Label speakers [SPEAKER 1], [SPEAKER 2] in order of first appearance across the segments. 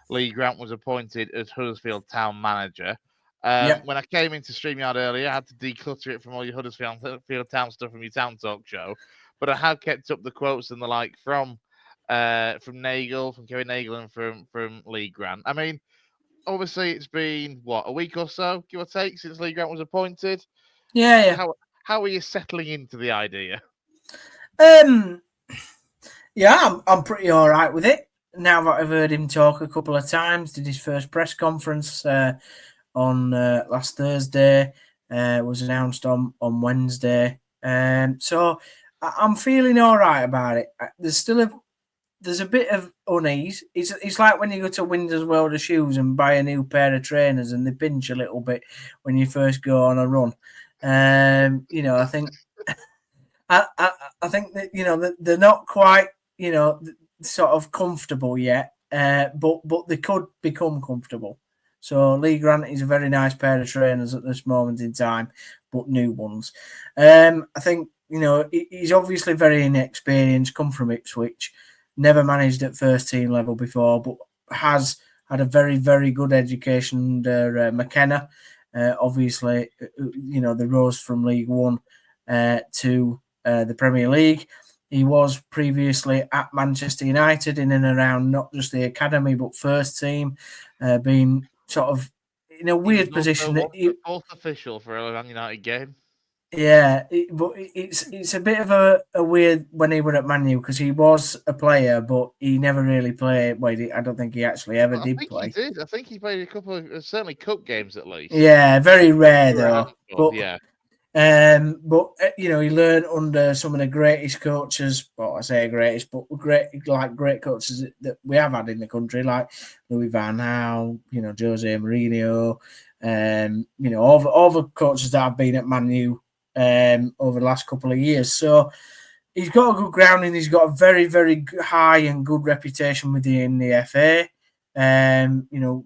[SPEAKER 1] Lee Grant was appointed as Huddersfield town manager.
[SPEAKER 2] Yep.
[SPEAKER 1] When I came into StreamYard earlier, I had to declutter it from all your Huddersfield town stuff from your town talk show. But I have kept up the quotes and the like from Nagel, from Kevin Nagel, and from Lee Grant. I mean, obviously it's been a week or so, give or take, since Lee Grant was appointed.
[SPEAKER 2] Yeah.
[SPEAKER 1] How are you settling into the idea?
[SPEAKER 2] Yeah, I'm pretty all right with it. Now that I've heard him talk a couple of times, did his first press conference on last Thursday, was announced on Wednesday. So I'm feeling all right about it. There's a bit of unease. It's like when you go to Windsors World of Shoes and buy a new pair of trainers and they pinch a little bit when you first go on a run. I think I think that that they're not quite sort of comfortable yet, but they could become comfortable. So Lee Grant is a very nice pair of trainers at this moment in time, but new ones. I think he's obviously very inexperienced, come from Ipswich, never managed at first team level before, but has had a very, very good education under McKenna. Obviously, they rose from League One to the Premier League. He was previously at Manchester United in and around not just the academy but first team, being sort of in a weird position.
[SPEAKER 1] Fourth official for a Man United game.
[SPEAKER 2] Yeah, but it's a bit of a weird when he were at Man U, because he was a player, but he never really played. Well, I don't think he actually ever did play.
[SPEAKER 1] He did. I think he played a couple of certainly cup games at least.
[SPEAKER 2] Yeah, very rare though. But
[SPEAKER 1] yeah.
[SPEAKER 2] But he learned under some of the greatest coaches. Well, I say greatest, but great coaches that we have had in the country, like Louis Van Gaal, Jose Mourinho, all the coaches that have been at Man U over the last couple of years. So he's got a good grounding. He's got a very, very high and good reputation within the FA.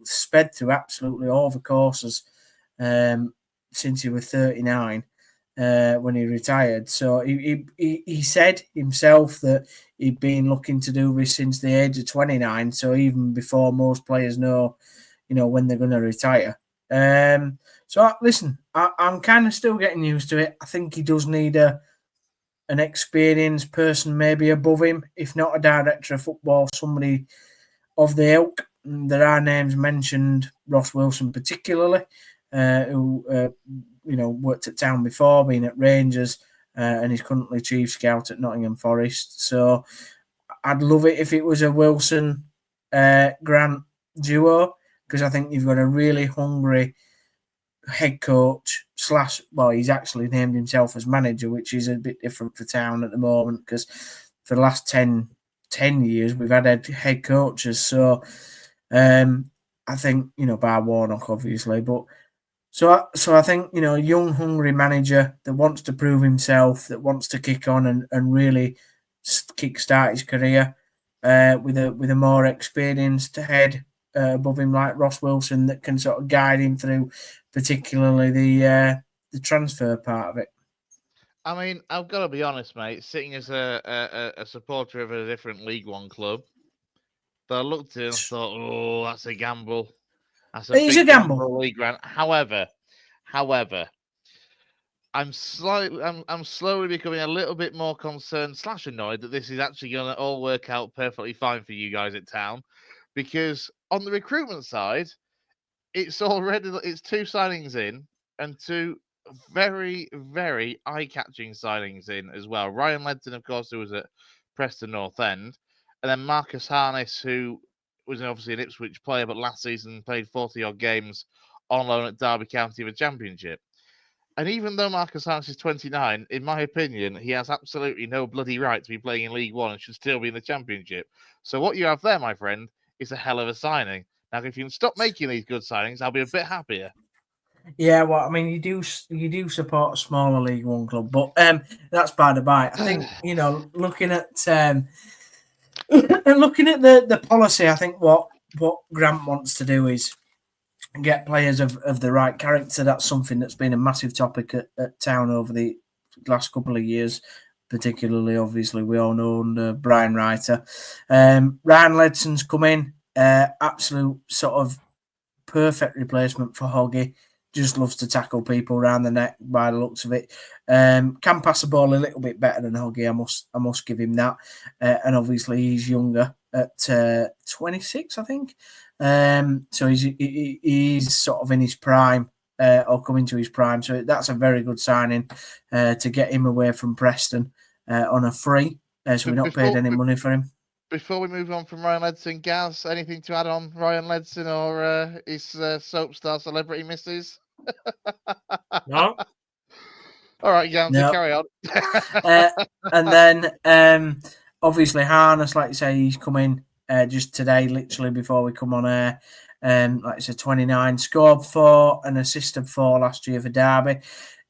[SPEAKER 2] Sped through absolutely all the courses since he was 39. When he retired. So he said himself that he'd been looking to do this since the age of 29, so even before most players know when they're going to retire. So listen, I'm kind of still getting used to it. I think he does need an experienced person maybe above him, if not a director of football, somebody of the ilk. There are names mentioned, Ross Wilson particularly, who worked at Town before, been at Rangers, and he's currently chief scout at Nottingham Forest. So I'd love it if it was a Wilson Grant duo, because I think you've got a really hungry head coach / he's actually named himself as manager, which is a bit different for Town at the moment, because for the last 10 years we've had head coaches. So I think bar Warnock obviously, but So I think, a young, hungry manager that wants to prove himself, that wants to kick on and really kickstart his career with a more experienced head above him like Ross Wilson, that can sort of guide him through, particularly the transfer part of it.
[SPEAKER 1] I mean, I've got to be honest, mate. Sitting as a supporter of a different League One club, that I looked at it and thought, "Oh, that's a gamble. That's a big gamble, Lee Grant." However, I'm slowly becoming a little bit more concerned / annoyed that this is actually going to all work out perfectly fine for you guys at Town, because on the recruitment side, it's 2 signings in and 2 very, very eye-catching signings in as well. Ryan Ledson, of course, who was at Preston North End, and then Marcus Harness, who was obviously an Ipswich player, but last season played 40-odd games on loan at Derby County of a Championship. And even though Marcus Harness is 29, in my opinion, he has absolutely no bloody right to be playing in League One and should still be in the Championship. So what you have there, my friend, is a hell of a signing. Now, if you can stop making these good signings, I'll be a bit happier.
[SPEAKER 2] Yeah, well, I mean, you do support a smaller League One club, but that's by the by. I think looking at the policy, I think what Grant wants to do is get players of the right character. That's something that's been a massive topic at Town over the last couple of years, particularly, obviously, we all know under Brian Reiter. Ryan Ledson's come in. absolute sort of perfect replacement for Hoggy. Just loves to tackle people around the neck by the looks of it. Can pass the ball a little bit better than Hoggy. I must give him that. And obviously he's younger at 26, I think. So he's sort of in his prime or coming to his prime. So that's a very good signing to get him away from Preston on a free. So we're not paid any money for him.
[SPEAKER 1] Before we move on from Ryan Ledson, Gaz, anything to add on Ryan Ledson or his soap star celebrity missus?
[SPEAKER 3] No.
[SPEAKER 1] All right, Gaz, carry on.
[SPEAKER 2] And then obviously Harness, like you say, he's come in just today, literally before we come on air. Like I said, 29, scored 4 and assisted 4 last year for Derby.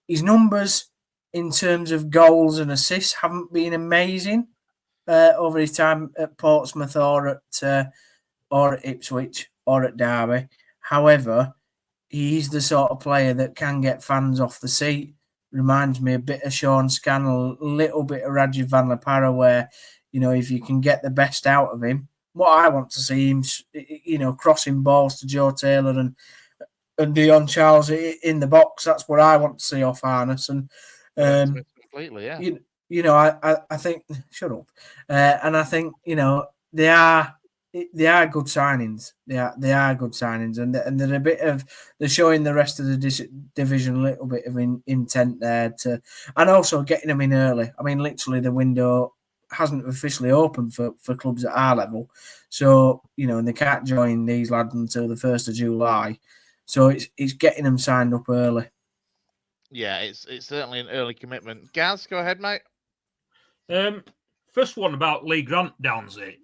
[SPEAKER 2] His numbers in terms of goals and assists haven't been amazing over his time at Portsmouth or at Ipswich or at Derby. However, he's the sort of player that can get fans off the seat. Reminds me a bit of Sean Scannell, a little bit of Rajiv Van La Parra, where, if you can get the best out of him, what I want to see him, crossing balls to Joe Taylor and Dion Charles in the box. That's what I want to see off Harness. And
[SPEAKER 1] completely, yeah.
[SPEAKER 2] I think shut up. And I think they are good signings. They are good signings, and they're showing the rest of the division a little bit of intent there and also getting them in early. I mean, literally the window hasn't officially opened for clubs at our level, so and they can't join these lads until the 1st of July. So it's getting them signed up early.
[SPEAKER 1] Yeah, it's certainly an early commitment. Gaz, go ahead, mate.
[SPEAKER 3] First one about Lee Grant, Downsy.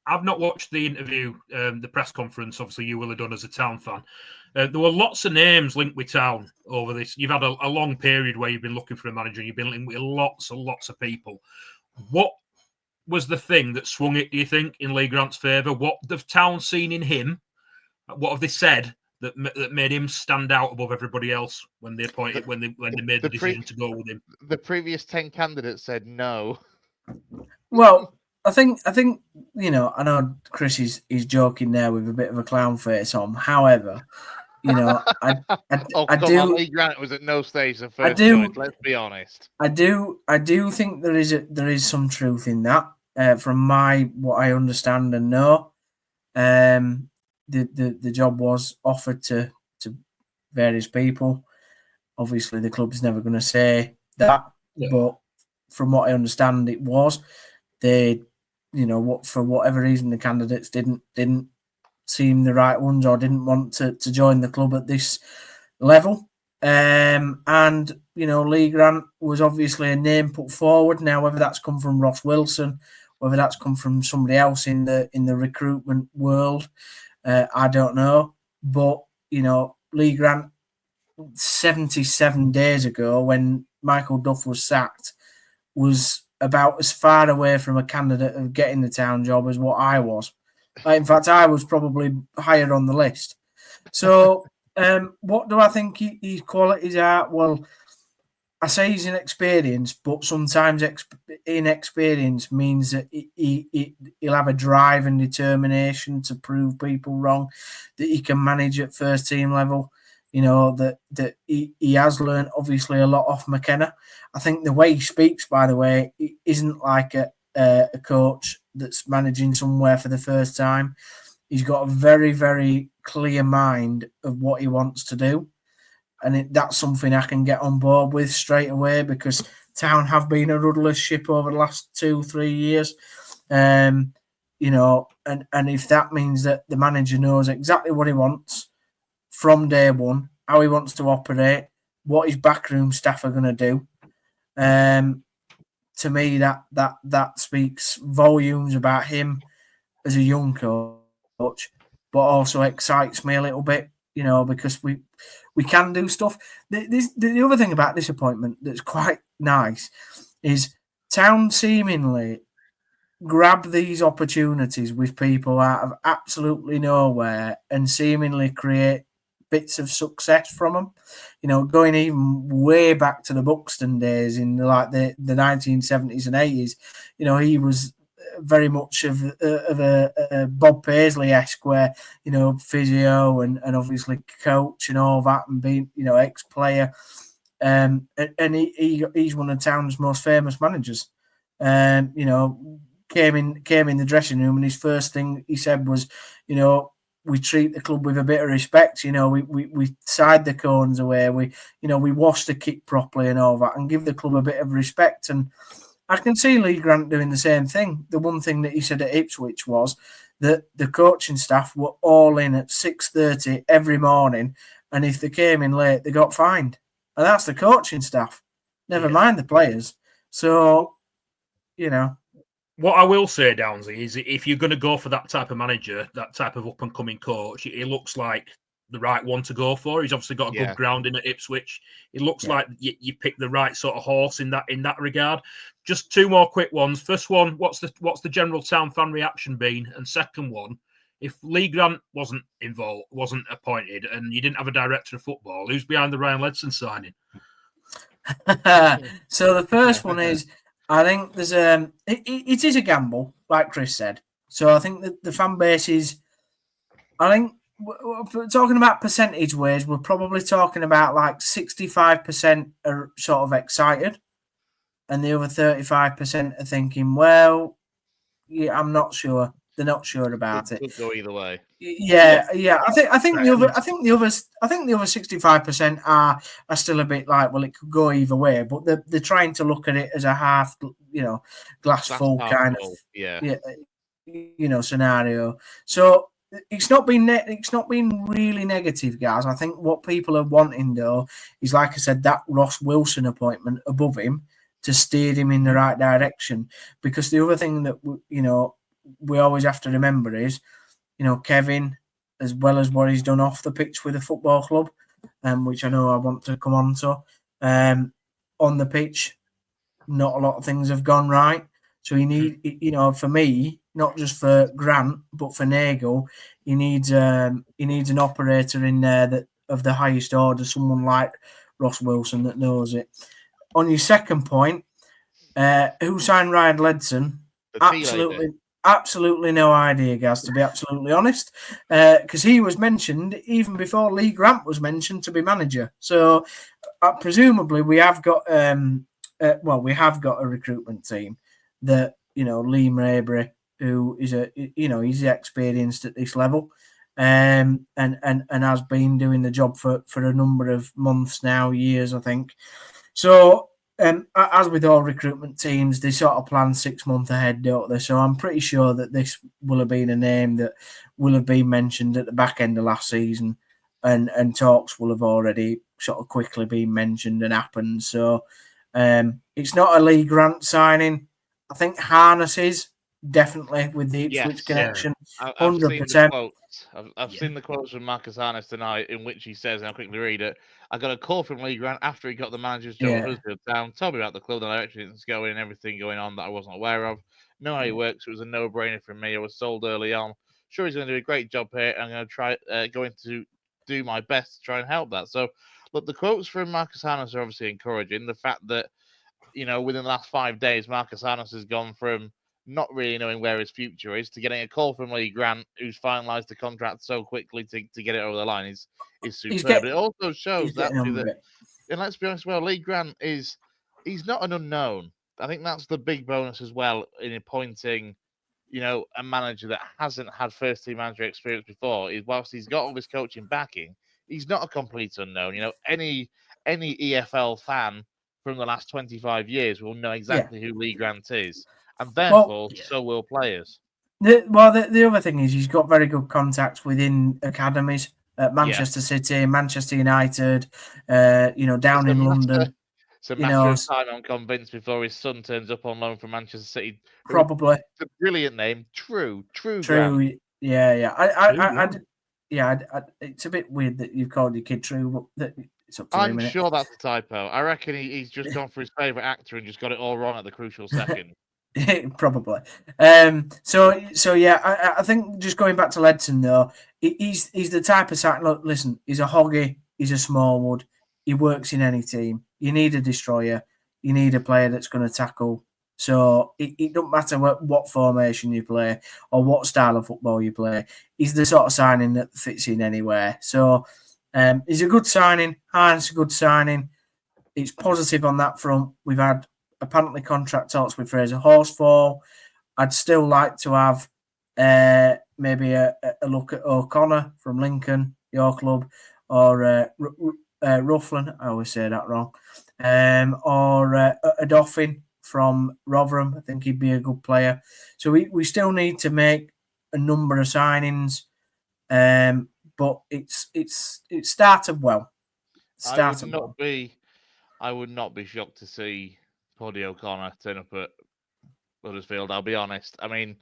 [SPEAKER 3] I've not watched the interview, the press conference. Obviously, you will have done as a Town fan. There were lots of names linked with Town over this. You've had a long period where you've been looking for a manager and you've been linked with lots and lots of people. What was the thing that swung it, do you think, in Lee Grant's favour? What have Town seen in him? What have they said that made him stand out above everybody else when they appointed, when they made the decision to go with him?
[SPEAKER 1] The previous 10 candidates said no.
[SPEAKER 2] Well, I think I know Chris is joking there with a bit of a clown face on. However, I do.
[SPEAKER 1] Lee Grant was at no stage the first choice. Let's be honest. I
[SPEAKER 2] do think there is some truth in that. From what I understand and know, the job was offered to various people. Obviously, the club's never going to say that, but from what I understand, it was. They, for whatever reason, the candidates didn't seem the right ones or didn't want to join the club at this level. And Lee Grant was obviously a name put forward. Now, whether that's come from Ross Wilson, whether that's come from somebody else in the recruitment world, I don't know. But Lee Grant, 77 days ago, when Michael Duff was sacked, was about as far away from a candidate of getting the Town job as what I was. In fact, I was probably higher on the list. So, what do I think his qualities are? Well, I say he's inexperienced, but sometimes inexperience means that he'll have a drive and determination to prove people wrong, that he can manage at first team level. That he has learned obviously a lot off McKenna. I think the way he speaks, by the way, isn't like a coach that's managing somewhere for the first time. He's got a very, very clear mind of what he wants to do. And that's something I can get on board with straight away, because Town have been a rudderless ship over the last 2-3 years. And if that means that the manager knows exactly what he wants from day one, how he wants to operate, what his backroom staff are going to do, to me that speaks volumes about him as a young coach, but also excites me a little bit, because we can do stuff. The other thing about this appointment that's quite nice is Town seemingly grab these opportunities with people out of absolutely nowhere and seemingly create bits of success from them. Going even way back to the Buxton days in the 1970s and 80s, he was very much of a Bob Paisley-esque, where physio and obviously coach and all that, and being ex-player, and he's one of town's most famous managers. Came in the dressing room, and his first thing he said was, we treat the club with a bit of respect. We side the cones away. We wash the kit properly and all that, and give the club a bit of respect. And I can see Lee Grant doing the same thing. The one thing that he said at Ipswich was that the coaching staff were all in at 6:30 every morning, and if they came in late, they got fined. And that's the coaching staff. Never mind the players. So,
[SPEAKER 3] What I will say, Downsy, is if you're going to go for that type of manager, that type of up-and-coming coach, he looks like the right one to go for. He's obviously got a good grounding at Ipswich. It looks like you picked the right sort of horse in that regard. Just two more quick ones. First one, what's the general town fan reaction been? And second one, if Lee Grant wasn't involved, wasn't appointed, and you didn't have a director of football, who's behind the Ryan Ledson signing?
[SPEAKER 2] So the first one is, I think there's it is a gamble, like Chris said. So I think that the fan base is, I think, talking about percentage ways, we're probably talking about like 65% are sort of excited, and the other 35% are thinking, well, yeah, I'm not sure. They're not sure about it.
[SPEAKER 1] Could go either way.
[SPEAKER 2] Yeah. I think the other 65% are still a bit like, well, it could go either way, but they're trying to look at it as a half, glass full kind of scenario. So it's not been really negative, guys. I think what people are wanting though is, like I said, that Ross Wilson appointment above him to steer him in the right direction. Because the other thing that we always have to remember is, Kevin, as well as what he's done off the pitch with the football club, which I know I want to come on to, on the pitch, not a lot of things have gone right. So he need, for me, not just for Grant, but for Nagel, he needs an operator in there that of the highest order, someone like Ross Wilson that knows it. On your second point, who signed Ryan Ledson? Absolutely no idea, Gaz, to be absolutely honest, because he was mentioned even before Lee Grant was mentioned to be manager. So presumably we have got we have got a recruitment team that Lee Mabry, who is he's experienced at this level, and has been doing the job for a number of months now, years I think. So. As with all recruitment teams, they sort of plan 6 months ahead, don't they? So I'm pretty sure that this will have been a name that will have been mentioned at the back end of last season, and talks will have already sort of quickly been mentioned and happened. So it's not a Lee Grant signing. I think Harness is definitely with the Ipswich connection, 100%.
[SPEAKER 1] I've seen the quotes from Marcus Harness tonight, in which he says, and I'll quickly read it. I got a call from Lee Grant after he got the manager's job at Huddersfield Town, told me about the club, the direction it's going, and everything going on that I wasn't aware of. Know how he works. It was a no-brainer for me. I was sold early on. Sure, he's going to do a great job here. I'm going to try, going to do my best to try and help that. So, look, the quotes from Marcus Harness are obviously encouraging. The fact that, within the last 5 days, Marcus Harness has gone from not really knowing where his future is to getting a call from Lee Grant, who's finalised the contract so quickly to get it over the line is superb. It also shows that, and let's be honest, Lee Grant he's not an unknown. I think that's the big bonus as well in appointing, a manager that hasn't had first team manager experience before. Whilst he's got all this coaching backing, he's not a complete unknown. Any EFL fan from the last 25 years will know exactly who Lee Grant is. And therefore, so will players.
[SPEAKER 2] The other thing is he's got very good contacts within academies at Manchester City, Manchester United, down in London.
[SPEAKER 1] It's a matter of time, I'm convinced, before his son turns up on loan from Manchester City.
[SPEAKER 2] Probably.
[SPEAKER 1] It's a brilliant name. True.
[SPEAKER 2] Grant. It's a bit weird that you've called your kid True, but it's up to
[SPEAKER 1] I'm sure that's a typo. I reckon he's just gone for his favourite actor and just got it all wrong at the crucial second.
[SPEAKER 2] Probably. I think just going back to Ledson though, he's the type of side. Look, listen, he's a hoggy, he's a Smallwood. He works in any team. You need a destroyer. You need a player that's going to tackle So it doesn't matter what formation you play or what style of football you play. He's the sort of signing that fits in anywhere. So he's a good signing. Hines a good signing. It's positive on that front. We've had apparently contract talks with Fraser Horsfall. I'd still like to have maybe a look at O'Connor from Lincoln, your club, or Rufflin. I always say that wrong. Or a Doffin from Rotherham. I think he'd be a good player. So we still need to make a number of signings, but it started well.
[SPEAKER 1] I would not be shocked to see Paddy O'Connor turn up at Huddersfield. I'll be honest. I mean,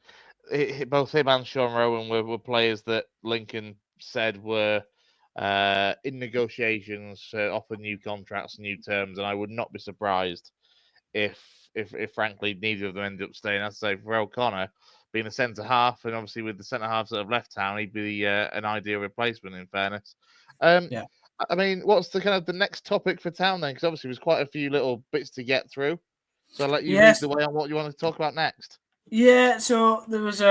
[SPEAKER 1] both him and Sean Rowan were players that Lincoln said were in negotiations to offer new contracts, new terms, and I would not be surprised if frankly neither of them ended up staying. I'd say for O'Connor being a centre half, and obviously with the centre halves that have left town, he'd be an ideal replacement. In fairness,
[SPEAKER 2] Yeah.
[SPEAKER 1] I mean, what's the kind of the next topic for town then? Because obviously there's quite a few little bits to get through. So I'll let you lead the way on what you want to talk about next.
[SPEAKER 2] Yeah, so there was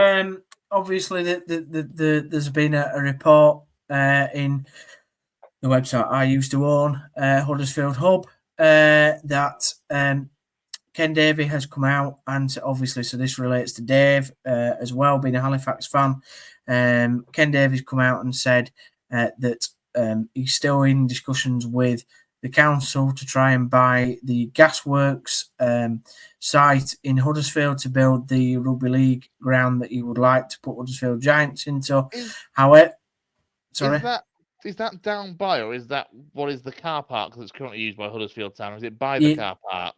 [SPEAKER 2] obviously there's been a report in the website I used to own, Huddersfield Hub, that Ken Davey has come out, and obviously, so this relates to Dave as well, being a Halifax fan. Ken Davey's come out and said that he's still in discussions with the council to try and buy the gasworks site in Huddersfield to build the rugby league ground that he would like to put Huddersfield Giants into. However, sorry.
[SPEAKER 1] Is that down by, or is that what is the car park that's currently used by Huddersfield Town? Is it by the car park?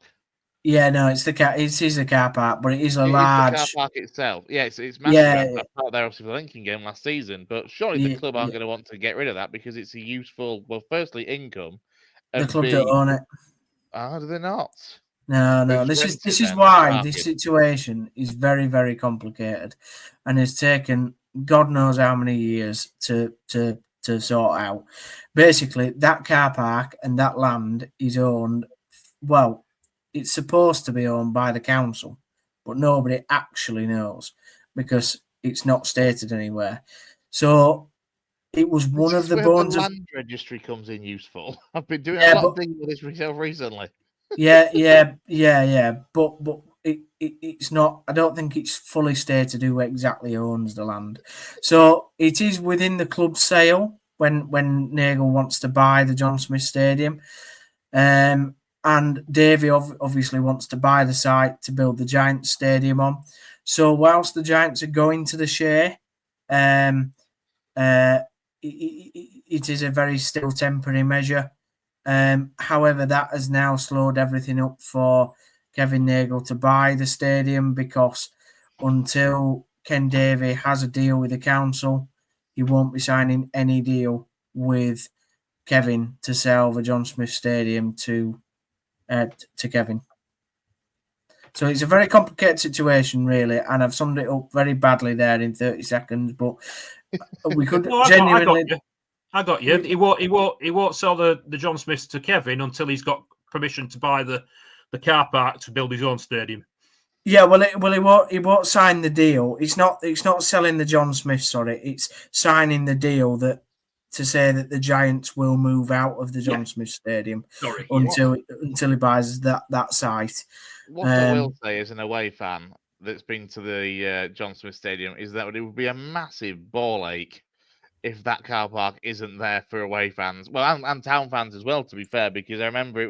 [SPEAKER 2] Yeah, no, it's the car. It is a car park, but it is a large.
[SPEAKER 1] It's the car park itself. Yeah, it's massive. Yeah. I thought there obviously the Lincoln game last season, but surely the club aren't going to want to get rid of that because it's a useful. Well, firstly, income.
[SPEAKER 2] The club don't own it.
[SPEAKER 1] Do they not?
[SPEAKER 2] No. This is why this situation is very, very complicated, and it's taken God knows how many years to sort out. Basically, that car park and that land is owned. Well, it's supposed to be owned by the council, but nobody actually knows because it's not stated anywhere. So it was one of the bones.
[SPEAKER 1] The land registry comes in useful. I've been doing a lot of things with this myself recently.
[SPEAKER 2] Yeah. But it's not. I don't think it's fully stated who exactly owns the land. So it is within the club's sale when Nagel wants to buy the John Smith Stadium. And Davey obviously wants to buy the site to build the Giants Stadium on. So whilst the Giants are going to the share, it is a very still temporary measure. However, that has now slowed everything up for Kevin Nagel to buy the stadium because until Ken Davey has a deal with the council, he won't be signing any deal with Kevin to sell the John Smith Stadium to Kevin. So it's a very complicated situation, really, and I've summed it up very badly there in 30 seconds. But we could genuinely.
[SPEAKER 3] I got you. He won't sell the John Smiths to Kevin until he's got permission to buy the car park to build his own stadium.
[SPEAKER 2] Yeah, he won't sign the deal. It's not selling the John Smith. Sorry, it's signing the deal to say that the Giants will move out of the John Smith Stadium until he buys that site.
[SPEAKER 1] What I will say as an away fan that's been to the John Smith Stadium is that it would be a massive ball ache if that car park isn't there for away fans. Well, and town fans as well, to be fair, because I remember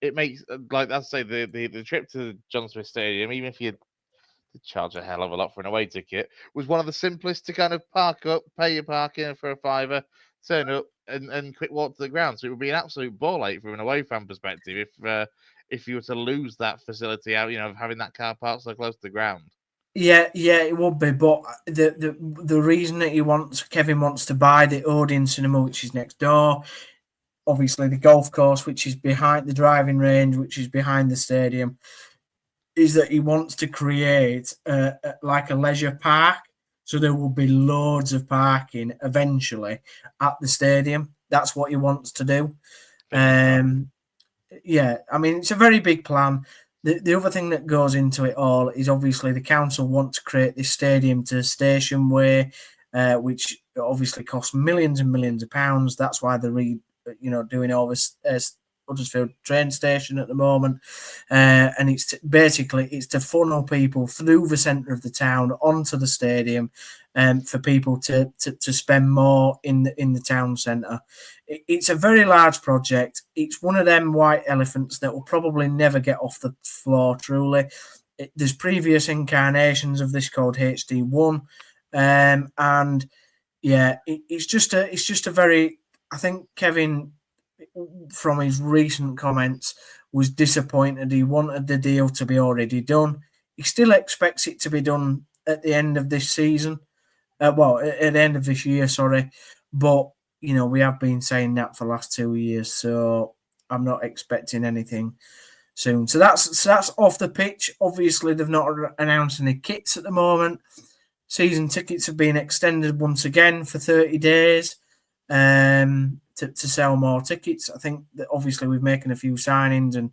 [SPEAKER 1] it makes, like I say, the trip to the John Smith Stadium, even if you charge a hell of a lot for an away ticket, was one of the simplest to kind of park up, pay your parking for a $5, turn up and quick walk to the ground. So it would be an absolute ball ache from an away fan perspective if you were to lose that facility out, of having that car park so close to the ground.
[SPEAKER 2] Yeah, it would be. But the reason that Kevin wants to buy the Odeon Cinema, which is next door, obviously the golf course, which is behind the driving range, which is behind the stadium, is that he wants to create like a leisure park. So there will be loads of parking eventually at the stadium. That's what he wants to do. Yeah, I mean, it's a very big plan. the other thing that goes into it all is obviously the council want to create this stadium to Station Way, which obviously costs millions and millions of pounds. That's why they're doing all this Huddersfield train station at the moment, and it's basically to funnel people through the centre of the town onto the stadium, for people to spend more in the town centre. It's a very large project. It's one of them white elephants that will probably never get off the floor. Truly, there's previous incarnations of this called HD1, and yeah, it's just a very. I think Kevin, from his recent comments, was disappointed. He wanted the deal to be already done. He still expects it to be done at the end of this season. At the end of this year, sorry. But, we have been saying that for the last 2 years, so I'm not expecting anything soon. So that's off the pitch. Obviously, they've not announced any kits at the moment. Season tickets have been extended once again for 30 days. To sell more tickets. I think that obviously we're making a few signings, and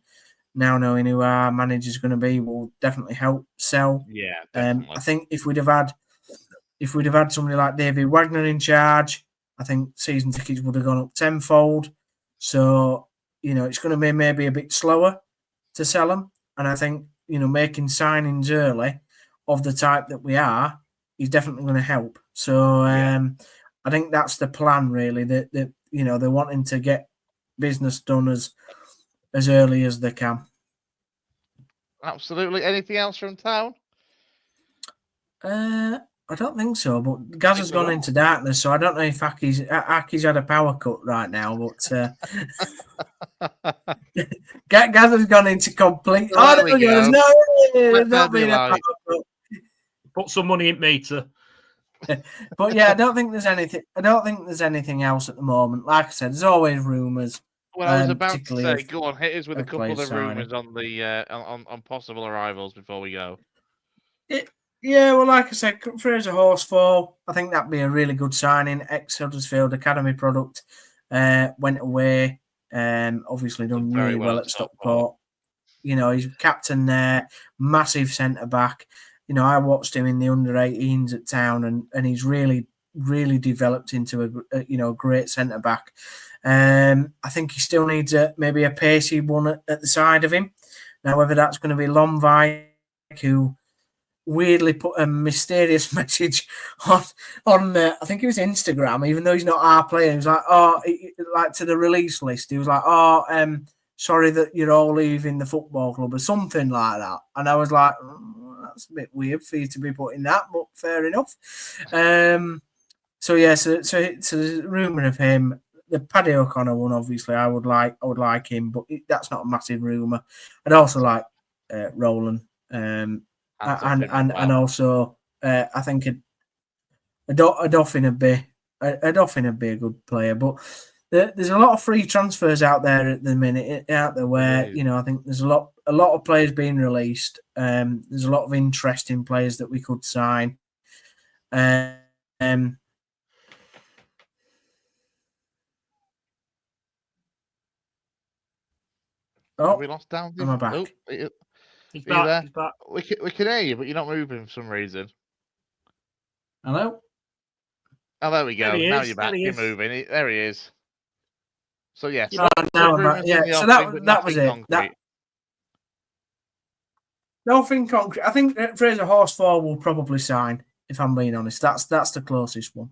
[SPEAKER 2] now knowing who our manager's going to be will definitely help sell.
[SPEAKER 1] Yeah, definitely.
[SPEAKER 2] I think if we'd have had somebody like David Wagner in charge, I think season tickets would have gone up tenfold. So it's going to be maybe a bit slower to sell them, and I think making signings early of the type that we are is definitely going to help. So I think that's the plan, really. That they're wanting to get business done as early as they can.
[SPEAKER 1] Absolutely. Anything else from town?
[SPEAKER 2] I don't think so. But Gaz has gone into darkness, so I don't know if Aki's had a power cut right now. But Gaz has gone into complete. There's not been a power cut.
[SPEAKER 3] Put some money in meter.
[SPEAKER 2] But yeah, I don't think there's anything else at the moment. Like I said, there's always rumours.
[SPEAKER 1] Well, I was about to say, go on, hit us with a couple of rumours on the on possible arrivals before we go.
[SPEAKER 2] Yeah, well, like I said, Fraser Horsfall, I think that'd be a really good signing. Ex-Huddersfield Academy product, went away. Obviously done really well at Stockport. He's captain there, massive centre back. I watched him in the under-18s at Town, and he's really, really developed into a great centre back. I think he still needs maybe a pacey one at the side of him. Now, whether that's going to be Lomvik, who weirdly put a mysterious message on I think it was Instagram, even though he's not our player. He was like, to the release list. He was like, sorry that you're all leaving the football club or something like that. And I was like, that's a bit weird for you to be putting that, but fair enough. So the rumour of him, the Paddy O'Connor one, obviously, I would like him, but that's not a massive rumour. I'd also like Roland, and also I think a Dauphin would be a good player, but. There's a lot of free transfers out there at the minute, where I think there's a lot of players being released. There's a lot of interesting players that we could sign. Oh,
[SPEAKER 1] we lost down.
[SPEAKER 2] Am I back?
[SPEAKER 1] Oh,
[SPEAKER 3] he's back. He's back.
[SPEAKER 1] We can hear you, but you're not moving for some reason.
[SPEAKER 2] Hello.
[SPEAKER 1] Oh, there we go. Now you're back. You're moving. There he is. So yes,
[SPEAKER 2] so that was it. Nothing concrete. I think Fraser Horsfall will probably sign. If I'm being honest, that's the closest one.